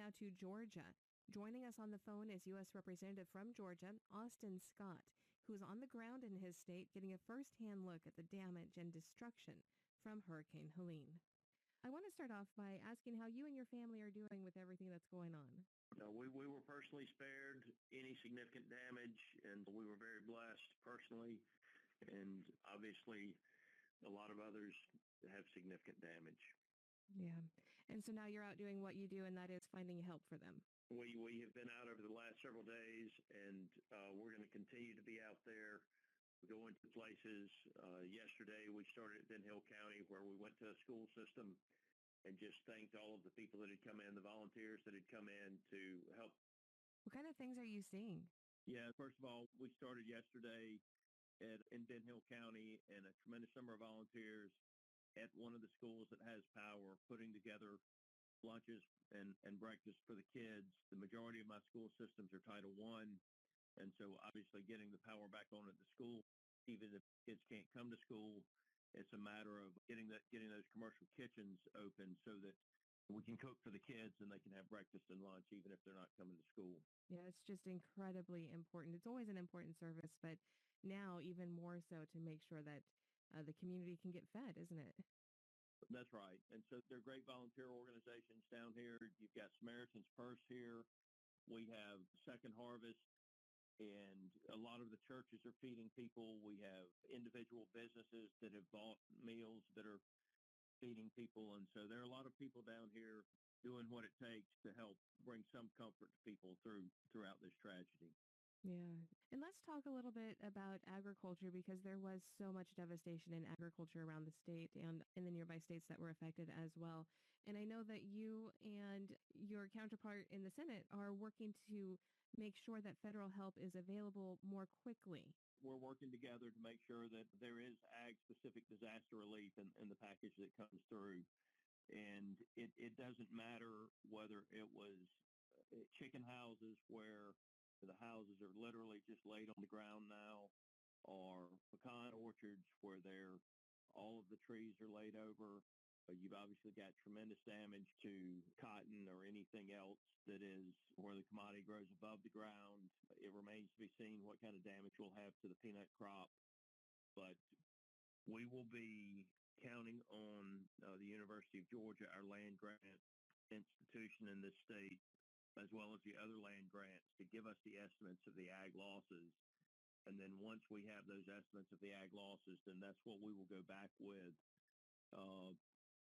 now to Georgia. Joining us on the phone is U.S. Representative from Georgia, Austin Scott, who is on the ground in his state getting a firsthand look at the damage and destruction from Hurricane Helene. I want to start off by asking how you and your family are doing with everything that's going on. We were personally spared any significant damage, and we were very blessed personally, and obviously a lot of others have significant damage. Yeah. And so now you're out doing what you do, and that is finding help for them. We have been out over the last several days, and we're going to continue to be out there. We go into places. Yesterday, we started at Ben Hill County, where we went to a school system and just thanked all of the people that had come in, the volunteers that had come in to help. What kind of things are you seeing? Yeah, first of all, we started yesterday in Ben Hill County, and a tremendous number of volunteers at one of the schools that has power, putting together lunches and breakfast for the kids. The majority of my school systems are Title I, and so obviously getting the power back on at the school, even if kids can't come to school, it's a matter of getting those commercial kitchens open so that we can cook for the kids and they can have breakfast and lunch even if they're not coming to school. Yeah, it's just incredibly important. It's always an important service, but now even more so to make sure that the community can get fed, isn't it? That's right. And so they're great volunteer organizations down here. You've got Samaritan's Purse here. We have Second Harvest, and a lot of the churches are feeding people. We have individual businesses that have bought meals that are feeding people. And so there are a lot of people down here doing what it takes to help bring some comfort to people throughout this tragedy. Yeah. And let's talk a little bit about agriculture, because there was so much devastation in agriculture around the state and in the nearby states that were affected as well. And I know that you and your counterpart in the Senate are working to make sure that federal help is available more quickly. We're working together to make sure that there is ag-specific disaster relief in the package that comes through. And it doesn't matter whether it was chicken houses where the houses are literally just laid on the ground now, or pecan orchards where all of the trees are laid over. You've obviously got tremendous damage to cotton or anything else that is where the commodity grows above the ground. It remains to be seen what kind of damage we'll have to the peanut crop. But we will be counting on the University of Georgia, our land grant institution in this state, as well as the other land grants, to give us the estimates of the ag losses. And then once we have those estimates of the ag losses, then that's what we will go back with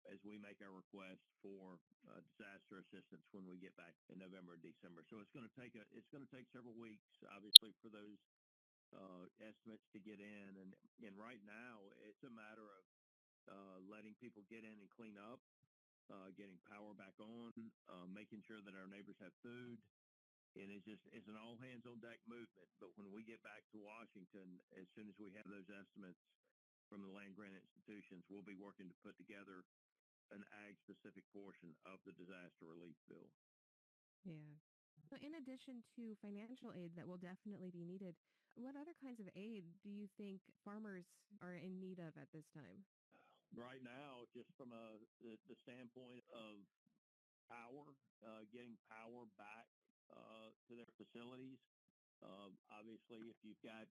as we make our request for disaster assistance when we get back in November and December. So it's going to take several weeks, obviously, for those estimates to get in. And right now, it's a matter of letting people get in and clean up, getting power back on, making sure that our neighbors have food. And it's an all-hands-on-deck movement. But when we get back to Washington, as soon as we have those estimates from the land grant institutions, we'll be working to put together an ag-specific portion of the disaster relief bill. Yeah. So in addition to financial aid that will definitely be needed, what other kinds of aid do you think farmers are in need of at this time? Right now, just from the standpoint of power, getting power back to their facilities. Obviously, if you've got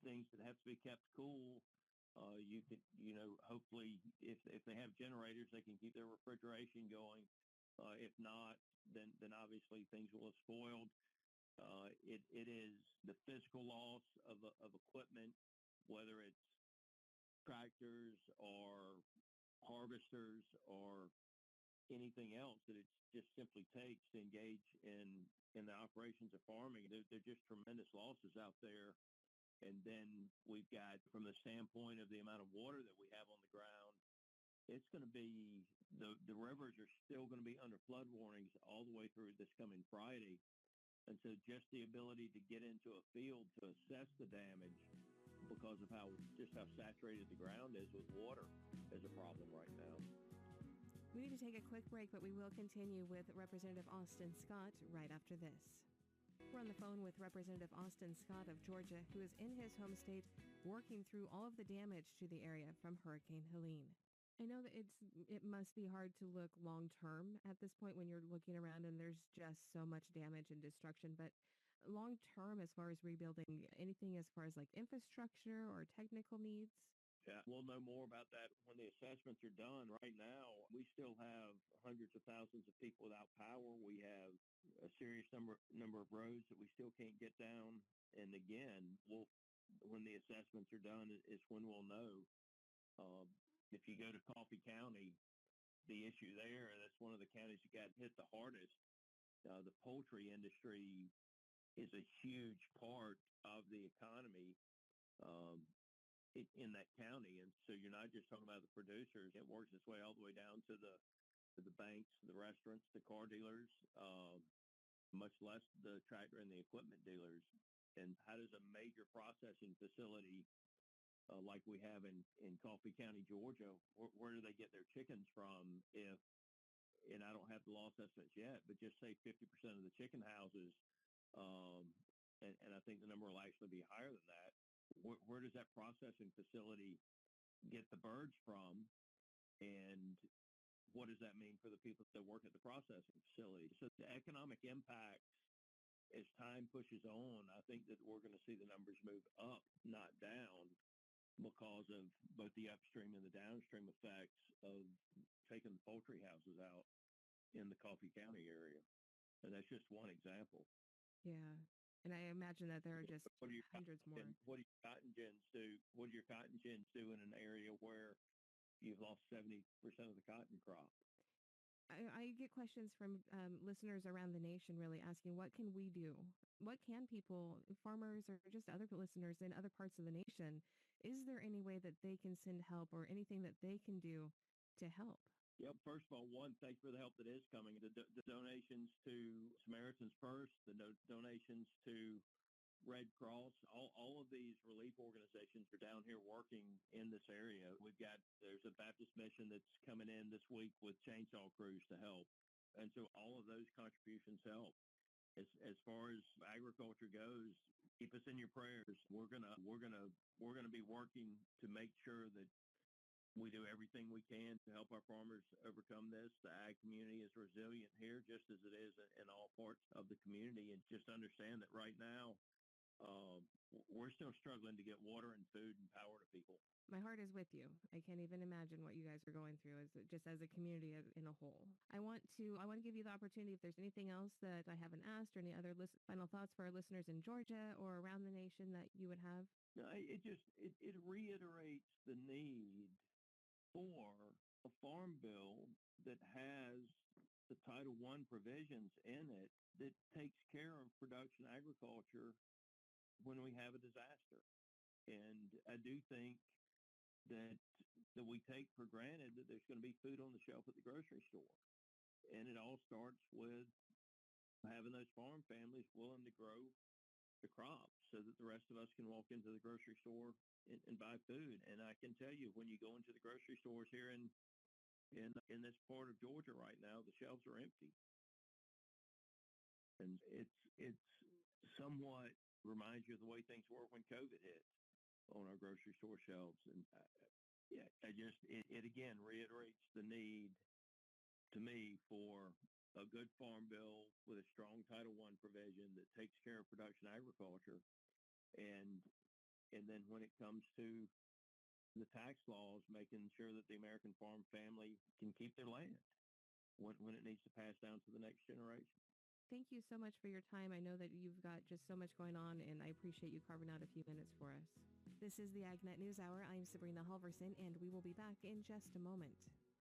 things that have to be kept cool, you could, hopefully, if they have generators, they can keep their refrigeration going. If not, then obviously things will have spoiled. It is the physical loss of equipment, whether it's tractors or harvesters or anything else that it just simply takes to engage in the operations of farming. They're just tremendous losses out there. And then we've got, from the standpoint of the amount of water that we have on the ground, it's going to be, the rivers are still going to be under flood warnings all the way through this coming Friday. And so just the ability to get into a field to assess the damage because of how saturated the ground is with water is a problem right now. We need to take a quick break, but we will continue with Representative Austin Scott right after this. We're on the phone with Representative Austin Scott of Georgia, who is in his home state working through all of the damage to the area from Hurricane Helene. I know that it must be hard to look long term at this point when you're looking around and there's just so much damage and destruction, but long term as far as rebuilding anything as far as like infrastructure or technical needs? Yeah, we'll know more about that when the assessments are done. Right now, we still have hundreds of thousands of people without power. We have a serious number of roads that we still can't get down. And again, when the assessments are done is when we'll know. Um, if you go to Coffee County, the issue there, that's one of the counties that got hit the hardest. The poultry industry is a huge part of the economy. Um, in that county. And so you're not just talking about the producers. It works its way all the way down to the banks, the restaurants, the car dealers, much less the tractor and the equipment dealers. And how does a major processing facility like we have in Coffee County, Georgia, where do they get their chickens from if, and I don't have the loss estimates yet, but just say 50% of the chicken houses, um, and I think the number will actually be higher than that. Where does that processing facility get the birds from, and what does that mean for the people that work at the processing facility? So the economic impacts, as time pushes on, I think that we're going to see the numbers move up, not down, because of both the upstream and the downstream effects of taking the poultry houses out in the Coffee County area. And that's just one example. Yeah. And I imagine that there are just What do your hundreds more. what do your cotton gins do? What do your cotton gins do in an area where you've lost 70% of the cotton crop? I get questions from listeners around the nation really asking, what can we do? What can people, farmers, or just other listeners in other parts of the nation, is there any way that they can send help or anything that they can do to help? Yep. First of all, one, thanks for the help that is coming. The donations to Samaritans First, the donations to Red Cross, all of these relief organizations are down here working in this area. There's a Baptist mission that's coming in this week with chainsaw crews to help. And so all of those contributions help. As far as agriculture goes, keep us in your prayers. We're gonna be working to make sure that we do everything we can to help our farmers overcome this. The ag community is resilient here, just as it is in all parts of the community. And just understand that right now, we're still struggling to get water and food and power to people. My heart is with you. I can't even imagine what you guys are going through just as a community in a whole. I want to give you the opportunity if there's anything else that I haven't asked or any other final thoughts for our listeners in Georgia or around the nation that you would have. No, it reiterates the need for a farm bill that has the Title I provisions in it that takes care of production agriculture when we have a disaster. And I do think that we take for granted that there's going to be food on the shelf at the grocery store. And it all starts with having those farm families willing to grow the crops so that the rest of us can walk into the grocery store and buy food. And I can tell you, when you go into the grocery stores here in this part of Georgia right now, the shelves are empty. And it's somewhat reminds you of the way things were when COVID hit on our grocery store shelves. And it again reiterates the need to me for a good farm bill with a strong Title I provision that takes care of production agriculture. And then when it comes to the tax laws, making sure that the American farm family can keep their land when it needs to pass down to the next generation. Thank you so much for your time. I know that you've got just so much going on, and I appreciate you carving out a few minutes for us. This is the AgNet News Hour. I'm Sabrina Halverson, and we will be back in just a moment.